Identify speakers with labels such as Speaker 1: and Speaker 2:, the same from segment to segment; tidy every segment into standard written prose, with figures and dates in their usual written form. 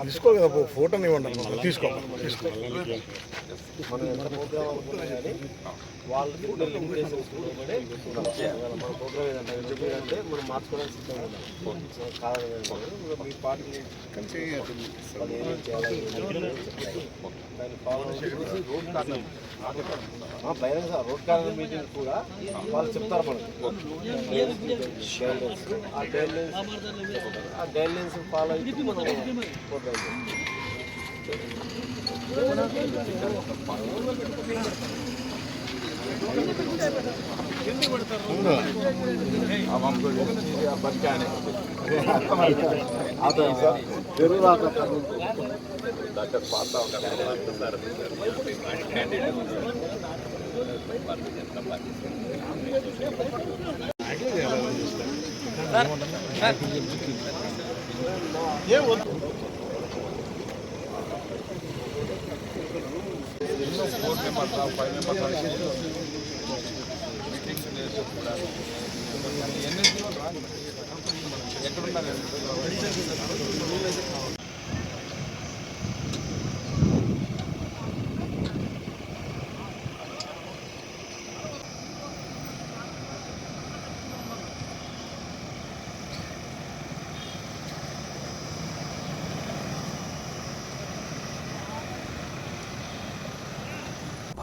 Speaker 1: తీసుకో కదా ఫోటో ఇవ్వండి తీసుకో
Speaker 2: వాళ్ళకి లిమిటేషన్స్ మన ప్రోగ్రామ్ ఏంటంటే మనం మార్చుకోవడానికి సిద్ధంగా ఉన్నాం కాదని మీ పార్టీ దాన్ని ఫాలో రోడ్ కార్నర్ బహిరంగ రోడ్ కార్నర్ మీటింగ్ కూడా వాళ్ళు చెప్తారు మనకి ఆ గైడ్ లైన్స్ ఫాలో అయితే మనం ప్రోగ్రామ్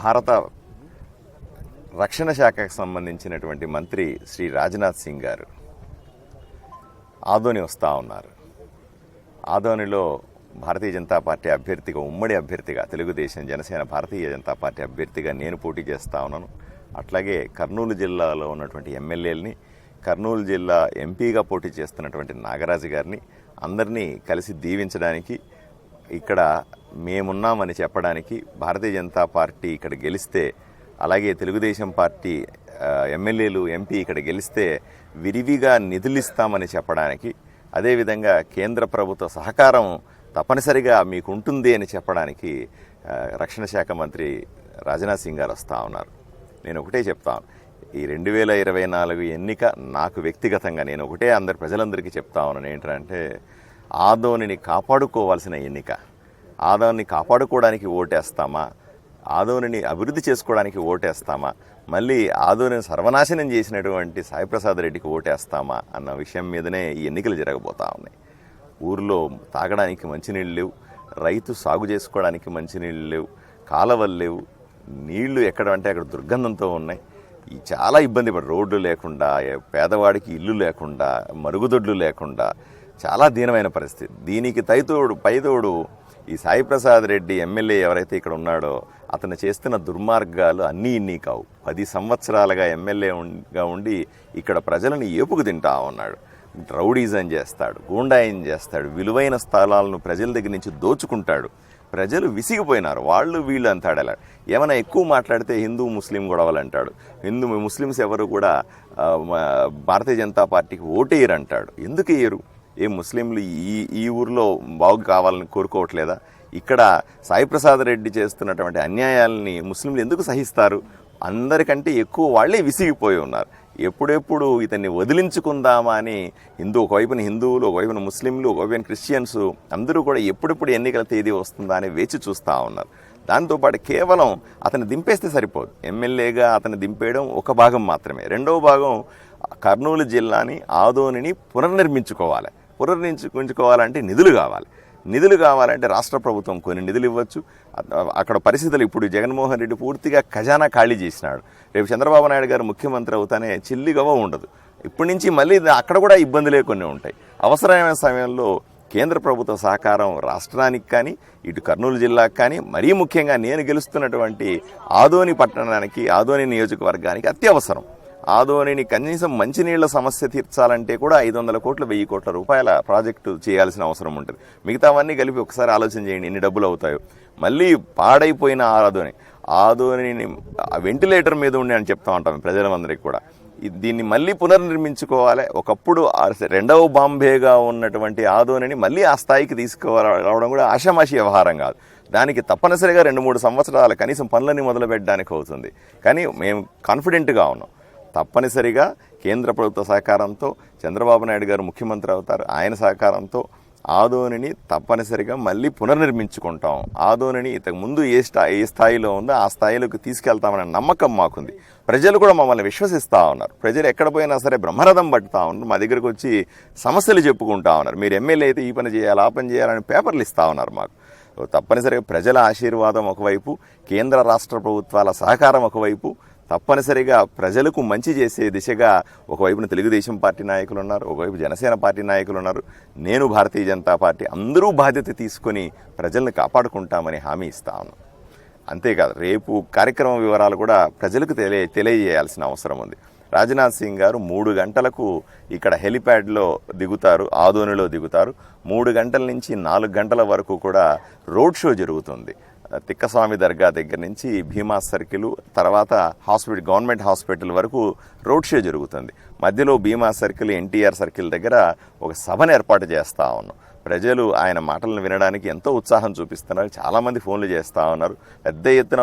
Speaker 3: భారత రక్షణ శాఖకు సంబంధించినటువంటి మంత్రి శ్రీ రాజ్నాథ్ సింగ్ గారు ఆదోని వస్తూ ఉన్నారు. ఆదోనిలో భారతీయ జనతా పార్టీ అభ్యర్థిగా, ఉమ్మడి అభ్యర్థిగా, తెలుగుదేశం, జనసేన, భారతీయ జనతా పార్టీ అభ్యర్థిగా నేను పోటీ చేస్తూ ఉన్నాను. అట్లాగే కర్నూలు జిల్లాలో ఉన్నటువంటి ఎమ్మెల్యేలని, కర్నూలు జిల్లా ఎంపీగా పోటీ చేస్తున్నటువంటి నాగరాజు గారిని అందరినీ కలిసి దీవించడానికి, ఇక్కడ మేమున్నామని చెప్పడానికి, భారతీయ జనతా పార్టీ ఇక్కడ గెలిస్తే, అలాగే తెలుగుదేశం పార్టీ ఎమ్మెల్యేలు, ఎంపీ ఇక్కడ గెలిస్తే విరివిగా నిధులు ఇస్తామని చెప్పడానికి, అదేవిధంగా కేంద్ర ప్రభుత్వ సహకారం తప్పనిసరిగా మీకు ఉంటుంది అని చెప్పడానికి రక్షణ శాఖ మంత్రి రాజ్నాథ్ సింగ్ గారు వస్తూ ఉన్నారు. నేను ఒకటే చెప్తాను, ఈ 2024 ఎన్నిక నాకు వ్యక్తిగతంగా నేను ఒకటే ప్రజలందరికీ చెప్తా ఉన్నాను ఏంటంటే, ఆదోనిని కాపాడుకోవాల్సిన ఎన్నిక. ఆదోనిని కాపాడుకోవడానికి ఓటేస్తామా, ఆదోనిని అభివృద్ధి చేసుకోవడానికి ఓటేస్తామా, మళ్ళీ ఆదోనిని సర్వనాశనం చేసినటువంటి సాయిప్రసాద్ రెడ్డికి ఓటేస్తామా అన్న విషయం మీదనే ఈ ఎన్నికలు జరగబోతా ఉన్నాయి. ఊర్లో తాగడానికి మంచినీళ్ళు లేవు, రైతు సాగు చేసుకోవడానికి మంచినీళ్ళు లేవు, కాలవలు లేవు, నీళ్లు ఎక్కడ అంటే అక్కడ దుర్గంధంతో ఉన్నాయి. చాలా ఇబ్బంది పడి, రోడ్లు లేకుండా, పేదవాడికి ఇల్లు లేకుండా, మరుగుదొడ్లు లేకుండా చాలా దీనమైన పరిస్థితి. దీనికి పైతోడు ఈ సాయిప్రసాద్ రెడ్డి ఎమ్మెల్యే ఎవరైతే ఇక్కడ ఉన్నాడో అతను చేస్తున్న దుర్మార్గాలు అన్నీ ఇన్ని కావు. 10 సంవత్సరాలుగా ఎమ్మెల్యేగా ఉండి ఇక్కడ ప్రజలను ఏపుకు తింటా ఉన్నాడు. రౌడీజం చేస్తాడు, గూండాయిజం చేస్తాడు, విలువైన స్థలాలను ప్రజల దగ్గర నుంచి దోచుకుంటాడు. ప్రజలు విసిగిపోయినారు, వాళ్ళు వీళ్ళు అంటాడు. అలా ఏమైనా ఎక్కువ మాట్లాడితే హిందూ ముస్లిం గొడవలు అంటాడు. ముస్లిమ్స్ ఎవరు కూడా భారతీయ జనతా పార్టీకి ఓటేయరు అంటాడు. ఎందుకు వేయరు? ముస్లింలు ఈ ఊరిలో బాగు కావాలని కోరుకోవట్లేదా? ఇక్కడ సాయిప్రసాద్ రెడ్డి చేస్తున్నటువంటి అన్యాయాలని ముస్లింలు ఎందుకు సహిస్తారు? అందరికంటే ఎక్కువ వాళ్లే విసిగిపోయి ఉన్నారు. ఎప్పుడెప్పుడు ఇతన్ని వదిలించుకుందామా అని ఒకవైపున హిందువులు, ఒకవైపున ముస్లింలు, ఒకవైపున క్రిస్టియన్స్ అందరూ కూడా ఎప్పుడెప్పుడు ఎన్నికల తేదీ వస్తుందా అని వేచి చూస్తూ ఉన్నారు. దాంతోపాటు కేవలం అతను దింపేస్తే సరిపోదు. ఎమ్మెల్యేగా అతను దింపేయడం ఒక భాగం మాత్రమే. రెండవ భాగం కర్నూలు జిల్లాని, ఆదోనిని పునర్నిర్మించుకోవాలంటే నిధులు కావాలంటే రాష్ట్ర ప్రభుత్వం కొన్ని నిధులు ఇవ్వచ్చు. అక్కడ పరిస్థితులు ఇప్పుడు జగన్మోహన్ రెడ్డి పూర్తిగా ఖజానా ఖాళీ చేసినాడు. రేపు చంద్రబాబు నాయుడు గారు ముఖ్యమంత్రి అవుతానే చిల్లిగవ ఉండదు. ఇప్పటి నుంచి మళ్ళీ అక్కడ కూడా ఇబ్బందులే కొన్ని ఉంటాయి. అవసరమైన సమయంలో కేంద్ర ప్రభుత్వ సహకారం రాష్ట్రానికి కానీ, ఇటు కర్నూలు జిల్లాకు కానీ, మరీ ముఖ్యంగా నేను గెలుస్తున్నటువంటి ఆదోని పట్టణానికి, ఆదోని నియోజకవర్గానికి అత్యవసరం. ఆదోనిని కనీసం మంచినీళ్ల సమస్య తీర్చాలంటే కూడా 500 కోట్లు 1000 కోట్ల రూపాయల ప్రాజెక్టు చేయాల్సిన అవసరం ఉంటుంది. మిగతావన్నీ కలిపి ఒకసారి ఆలోచన చేయండి ఎన్ని డబ్బులు అవుతాయో. మళ్ళీ పాడైపోయిన ఆదోనిని వెంటిలేటర్ మీద ఉండి అని చెప్తా ఉంటాం ప్రజలందరికీ కూడా. దీన్ని మళ్ళీ పునర్నిర్మించుకోవాలి. ఒకప్పుడు రెండవ బాంబేగా ఉన్నటువంటి ఆదోనిని మళ్ళీ ఆ స్థాయికి తీసుకురావడం కూడా ఆషామాషి వ్యవహారం కాదు. దానికి తప్పనిసరిగా 2-3 సంవత్సరాలు కనీసం పనులని మొదలు పెట్టడానికి అవుతుంది. కానీ మేము కాన్ఫిడెంట్గా ఉన్నాం. తప్పనిసరిగా కేంద్ర ప్రభుత్వ సహకారంతో చంద్రబాబు నాయుడు గారు ముఖ్యమంత్రి అవుతారు. ఆయన సహకారంతో ఆదోనిని తప్పనిసరిగా మళ్ళీ పునర్నిర్మించుకుంటాం. ఆదోనిని ఇంతకుముందు ఏ స్థాయిలో ఉందో ఆ స్థాయిలోకి తీసుకెళ్తామనే నమ్మకం మాకుంది. ప్రజలు కూడా మమ్మల్ని విశ్వసిస్తూ ఉన్నారు. ప్రజలు ఎక్కడ పోయినా సరే బ్రహ్మరథం పట్టుతూ ఉన్నారు. మా దగ్గరకు వచ్చి సమస్యలు చెప్పుకుంటా ఉన్నారు. మీరు ఎమ్మెల్యే అయితే ఈ పని చేయాలి, ఆ పని చేయాలని పేపర్లు ఇస్తూ ఉన్నారు మాకు. తప్పనిసరిగా ప్రజల ఆశీర్వాదం ఒకవైపు, కేంద్ర రాష్ట్ర ప్రభుత్వాల సహకారం ఒకవైపు, తప్పనిసరిగా ప్రజలకు మంచి చేసే దిశగా ఒకవైపున తెలుగుదేశం పార్టీ నాయకులు ఉన్నారు, ఒకవైపు జనసేన పార్టీ నాయకులు ఉన్నారు, నేను భారతీయ జనతా పార్టీ, అందరూ బాధ్యత తీసుకొని ప్రజల్ని కాపాడుకుంటామని హామీ ఇస్తా ఉన్నాం. అంతేకాదు రేపు కార్యక్రమం వివరాలు కూడా ప్రజలకు తెలియజేయాల్సిన అవసరం ఉంది. రాజ్నాథ్ సింగ్ గారు 3 గంటలకు ఇక్కడ హెలిప్యాడ్లో దిగుతారు, ఆదోనిలో దిగుతారు. 3 గంటల నుంచి 4 గంటల వరకు కూడా రోడ్ షో జరుగుతుంది. తిక్కస్వామి దర్గా దగ్గర నుంచి భీమా సర్కిల్, తర్వాత గవర్నమెంట్ హాస్పిటల్ వరకు రోడ్ షో జరుగుతుంది. మధ్యలో భీమా సర్కిల్, ఎన్టీఆర్ సర్కిల్ దగ్గర ఒక సభను ఏర్పాటు చేస్తూ ఉన్నాం. ప్రజలు ఆయన మాటలను వినడానికి ఎంతో ఉత్సాహం చూపిస్తున్నారు. చాలామంది ఫోన్లు చేస్తూ ఉన్నారు. పెద్ద ఎత్తున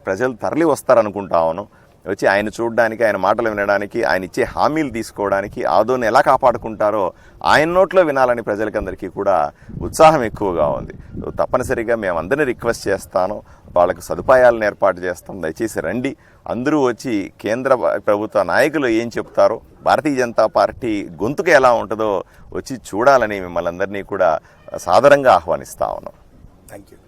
Speaker 3: ప్రజలు తరలి వస్తారనుకుంటా ఉన్నాం. వచ్చి ఆయన చూడడానికి, ఆయన మాటలు వినడానికి, ఆయన ఇచ్చే హామీలు తీసుకోవడానికి, ఆదోని ఎలా కాపాడుకుంటారో ఆయన నోట్లో వినాలని ప్రజలకందరికీ కూడా ఉత్సాహం ఎక్కువగా ఉంది. తప్పనిసరిగా మేమందరినీ రిక్వెస్ట్ చేస్తాను, వాళ్ళకు సదుపాయాలను ఏర్పాటు చేస్తాం. దయచేసి రండి, అందరూ వచ్చి కేంద్ర ప్రభుత్వ నాయకులు ఏం చెప్తారో, భారతీయ జనతా పార్టీ గొంతుకు ఎలా ఉంటుందో వచ్చి చూడాలని మిమ్మల్ని అందరినీ కూడా సాదరంగా ఆహ్వానిస్తా ఉన్నాం.
Speaker 1: Thank you.